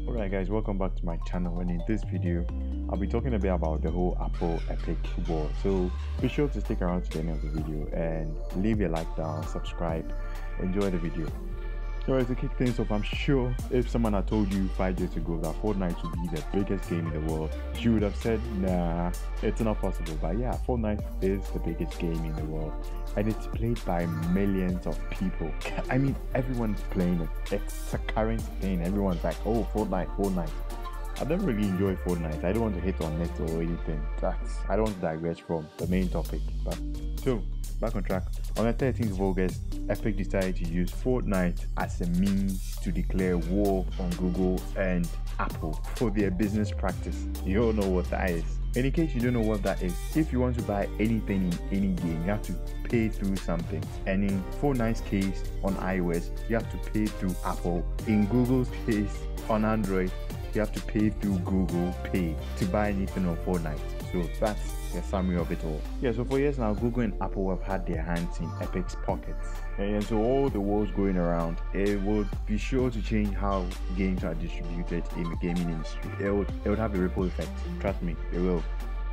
Alright guys, welcome back to my channel, and in this video I'll be talking a bit about the whole Apple Epic war. So be sure to stick around to the end of the video and leave a like down, subscribe, enjoy the video. Alright, to kick things off, I'm sure if someone had told you 5 years ago that Fortnite would be the biggest game in the world, you would have said, nah, it's not possible. But yeah, Fortnite is the biggest game in the world, and it's played by millions of people. I mean, everyone's playing it. It's a current thing. Everyone's like, oh, Fortnite. I don't really enjoy Fortnite. I don't want to hit on it or anything. I don't want to digress from the main topic. But so, back on track. On the 13th of August, Epic decided to use Fortnite as a means to declare war on Google and Apple for their business practice. You all know what that is. And in case you don't know what that is, if you want to buy anything in any game, you have to pay through something. And in Fortnite's case on iOS, you have to pay through Apple. In Google's case on Android, you have to pay through Google Pay to buy anything on Fortnite. So that's the summary of it all. Yeah, so for years now, Google and Apple have had their hands in Epic's pockets. And so all the wars going around, it would be sure to change how games are distributed in the gaming industry. It would have a ripple effect. Trust me, it will.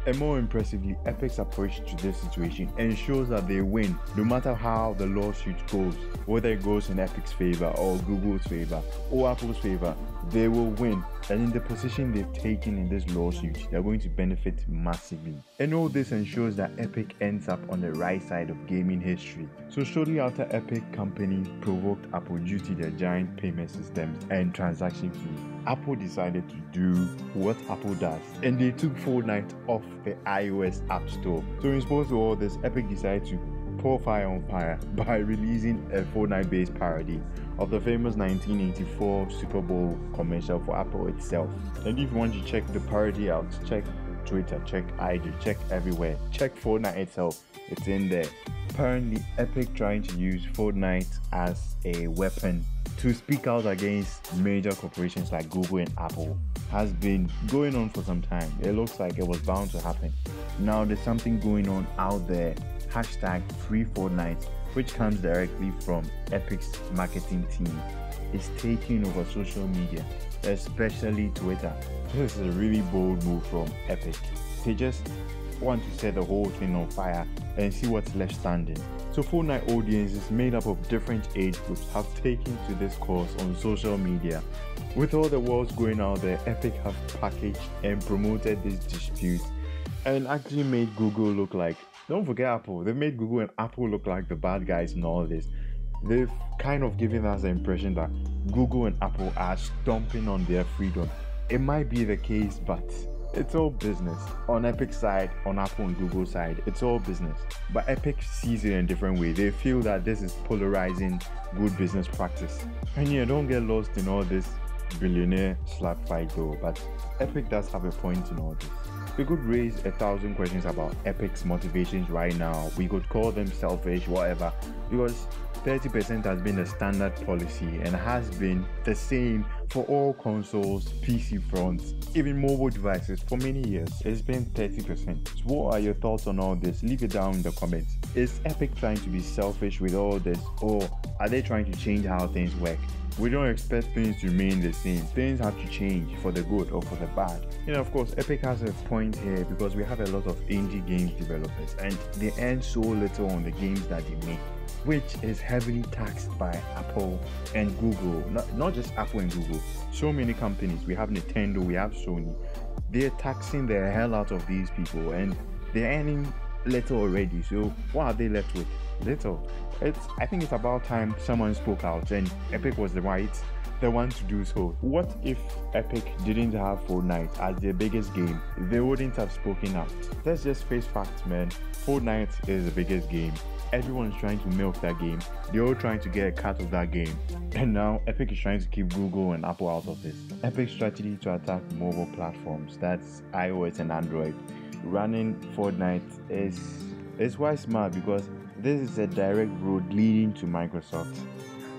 And more impressively, Epic's approach to this situation ensures that they win no matter how the lawsuit goes. Whether it goes in Epic's favor or Google's favor or Apple's favor, they will win. And in the position they've taken in this lawsuit, they're going to benefit massively. And all this ensures that Epic ends up on the right side of gaming history. So shortly after Epic company provoked Apple due to their giant payment systems and transaction fees, Apple decided to do what Apple does, and they took Fortnite off the iOS App Store. So in response to all this, Epic decided to pour fire on fire by releasing a Fortnite-based parody of the famous 1984 Super Bowl commercial for Apple itself. And if you want to check the parody out, check Twitter, check IG, check everywhere, check Fortnite itself, it's in there. Apparently, Epic trying to use Fortnite as a weapon to speak out against major corporations like Google and Apple has been going on for some time. It looks like it was bound to happen. Now there's something going on out there, #FreeFortnite, which comes directly from Epic's marketing team. It's taking over social media, especially Twitter. This is a really bold move from Epic. They just want to set the whole thing on fire and see what's left standing. So Fortnite audiences made up of different age groups have taken to this cause on social media. With all the wars going out there, Epic have packaged and promoted this dispute and actually made Google look like, don't forget Apple, they've made Google and Apple look like the bad guys in all this. They've kind of given us the impression that Google and Apple are stomping on their freedom. It might be the case, but it's all business. On Epic's side, on Apple and Google side, it's all business. But Epic sees it in a different way. They feel that this is polarizing good business practice. And yeah, don't get lost in all this billionaire slap fight though, but Epic does have a point in all this. We could raise 1,000 questions about Epic's motivations right now. We could call them selfish, whatever, because 30% has been the standard policy and has been the same for all consoles, PC fronts, even mobile devices for many years. It's been 30%. So what are your thoughts on all this? Leave it down in the comments. Is Epic trying to be selfish with all this, or are they trying to change how things work? We don't expect things to remain the same. Things have to change for the good or for the bad. You know, of course, Epic has a point here because we have a lot of indie games developers and they earn so little on the games that they make, which is heavily taxed by Apple and Google. Not just Apple and Google. So many companies. We have Nintendo, we have Sony. They're taxing the hell out of these people and they're earning little already. So what are they left with? Little. I think it's about time someone spoke out, and Epic was the one to do so. What if Epic didn't have Fortnite as their biggest game? They wouldn't have spoken out. Let's just face facts, man. Fortnite is the biggest game. Everyone's trying to milk that game. They're all trying to get a cut of that game. And now Epic is trying to keep Google and Apple out of this. Epic's strategy to attack mobile platforms, that's iOS and Android, running Fortnite is quite smart because this is a direct road leading to Microsoft,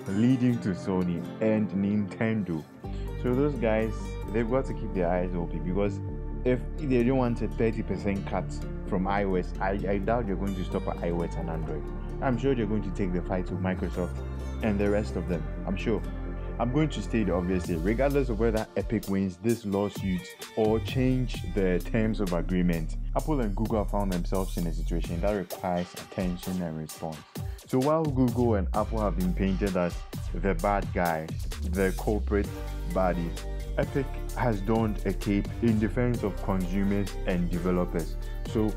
leading to Sony and Nintendo. So those guys, they've got to keep their eyes open, because if they don't want a 30% cut from iOS, I doubt they're going to stop at iOS and Android. I'm sure they're going to take the fight to Microsoft and the rest of them, I'm sure. I'm going to state the obvious here. Regardless of whether Epic wins this lawsuit or change the terms of agreement, Apple and Google have found themselves in a situation that requires attention and response. So while Google and Apple have been painted as the bad guys, the corporate baddies, Epic has donned a cape in defense of consumers and developers. So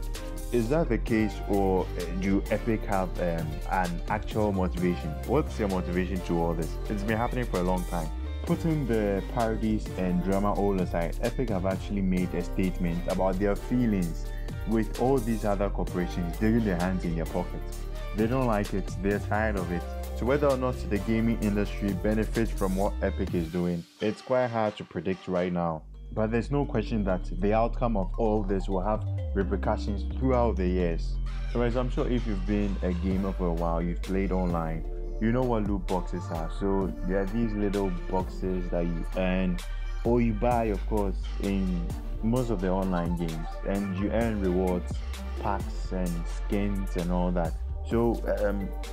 is that the case, or do Epic have an actual motivation? What's your motivation to all this? It's been happening for a long time. Putting the parodies and drama all aside, Epic have actually made a statement about their feelings with all these other corporations digging their hands in their pockets. They don't like it, they're tired of it. So whether or not the gaming industry benefits from what Epic is doing, it's quite hard to predict right now. But there's no question that the outcome of all this will have repercussions throughout the years. So as I'm sure if you've been a gamer for a while, you've played online, you know what loot boxes are. So there are these little boxes that you earn or you buy, of course, in most of the online games, and you earn rewards, packs and skins and all that. So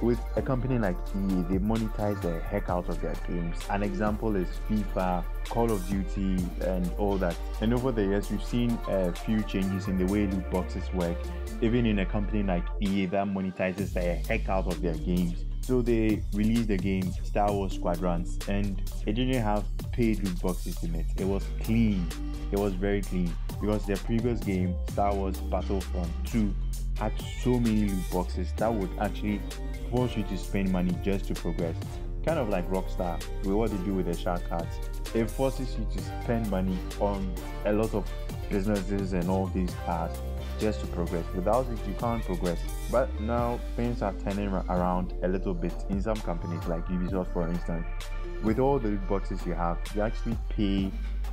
with a company like EA, they monetize the heck out of their games. An example is FIFA, Call of Duty and all that. And over the years, we've seen a few changes in the way loot boxes work, even in a company like EA that monetizes the heck out of their games. So they released the game Star Wars Squadrons, and it didn't have paid loot boxes in it. It was clean. It was very clean, because their previous game, Star Wars Battlefront 2, had so many loot boxes that would actually force you to spend money just to progress. Kind of like Rockstar, with what they do with their shark cards. It forces you to spend money on a lot of businesses and all these cards just to progress. Without it, you can't progress. But now things are turning around a little bit in some companies like Ubisoft, for instance. With all the loot boxes you have, you actually pay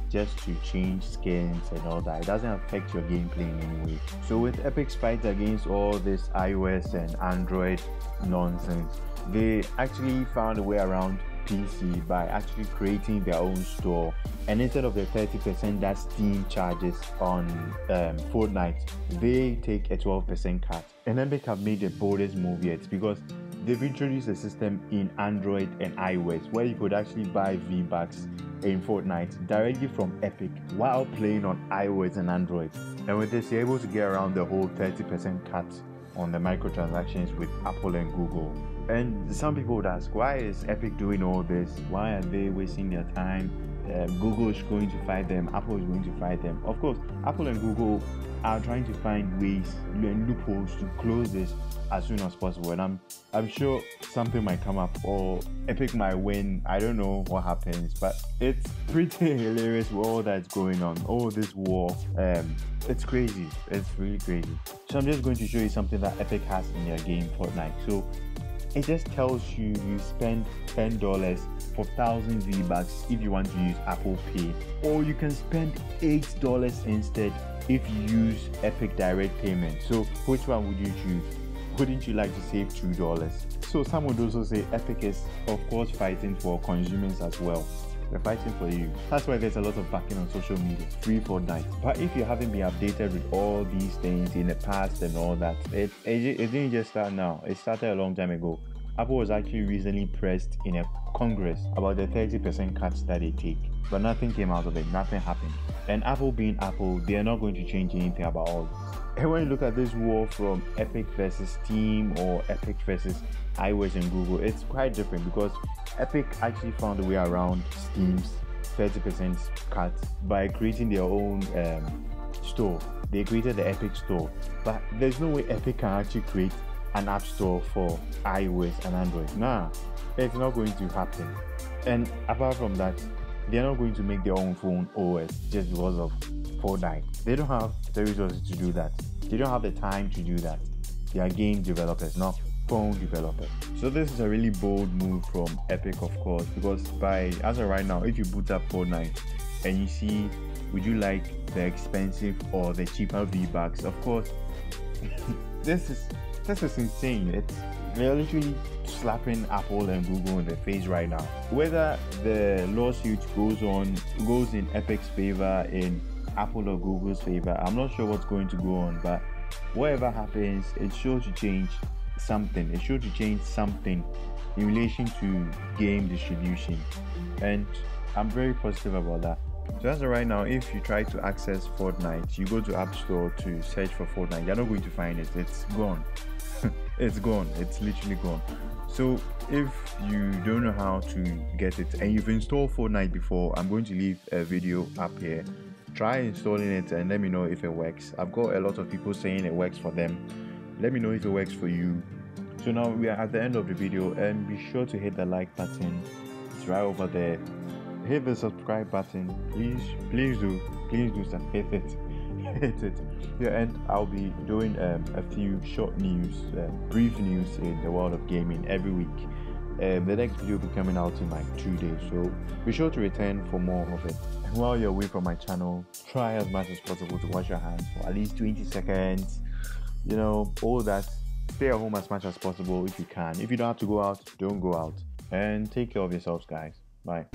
just to change skins and all that. It doesn't affect your gameplay in any way. So with Epic's fight against all this iOS and Android nonsense, they actually found a way around PC by actually creating their own store. And instead of the 30% that Steam charges on Fortnite, they take a 12% cut. And Epic have made the boldest move yet, because they've introduced a system in Android and iOS where you could actually buy V-Bucks in Fortnite directly from Epic while playing on iOS and Android. And with this, you're able to get around the whole 30% cut on the microtransactions with Apple and Google. And some people would ask, why is Epic doing all this? Why are they wasting their time? Google is going to fight them, Apple is going to fight them. Of course, Apple and Google are trying to find ways and loopholes to close this as soon as possible, and I'm sure something might come up, or Epic might win. I don't know what happens, but it's pretty hilarious with all that's going on, all this war. It's crazy. It's really crazy. So I'm just going to show you something that Epic has in their game Fortnite. So it just tells you spend $10 for 1,000 V-Bucks if you want to use Apple Pay, or you can spend $8 instead if you use Epic Direct Payment. So which one would you choose? Wouldn't you like to save $2? So some would also say Epic is of course fighting for consumers as well. They're fighting for you. That's why there's a lot of backing on social media. Free Fortnite. But if you haven't been updated with all these things in the past and all that, it didn't just start now. It started a long time ago. Apple was actually recently pressed in a Congress about the 30% cuts that they take, but nothing came out of it. Nothing happened. And Apple being Apple, they are not going to change anything about all this. And when you look at this war from Epic versus Steam or Epic versus iOS and Google, it's quite different, because Epic actually found a way around Steam's 30% cut by creating their own store. They created the Epic Store, but there's no way Epic can actually create an app store for iOS and Android. Nah, it's not going to happen. And apart from that, they're not going to make their own phone OS just because of Fortnite. They don't have the resources to do that. They don't have the time to do that. They are game developers, not phone developers. So this is a really bold move from Epic, of course, because as of right now, if you boot up Fortnite and you see, would you like the expensive or the cheaper V-Bucks? Of course, this is insane. They're literally slapping Apple and Google in the face right now. Whether the lawsuit goes in Epic's favor, in Apple or Google's favor, I'm not sure what's going to go on, but whatever happens, it's sure to change something. It's sure to change something in relation to game distribution, and I'm very positive about that. So as of right now, if you try to access Fortnite, you go to App Store to search for Fortnite, you're not going to find it. It's gone. It's gone. It's literally gone. So if you don't know how to get it and you've installed Fortnite before, I'm going to leave a video up here. Try installing it and let me know if it works. I've got a lot of people saying it works for them. Let me know if it works for you. So now we are at the end of the video, and be sure to hit the like button. It's right over there. Hit the subscribe button. Please do hit it. Hit it. Yeah, and I'll be doing a few short news, brief news in the world of gaming every week. The next video will be coming out in like 2 days, so be sure to return for more of it. And while you're away from my channel, try as much as possible to wash your hands for at least 20 seconds. You know, all that. Stay at home as much as possible if you can. If you don't have to go out, don't go out. And take care of yourselves, guys. Bye.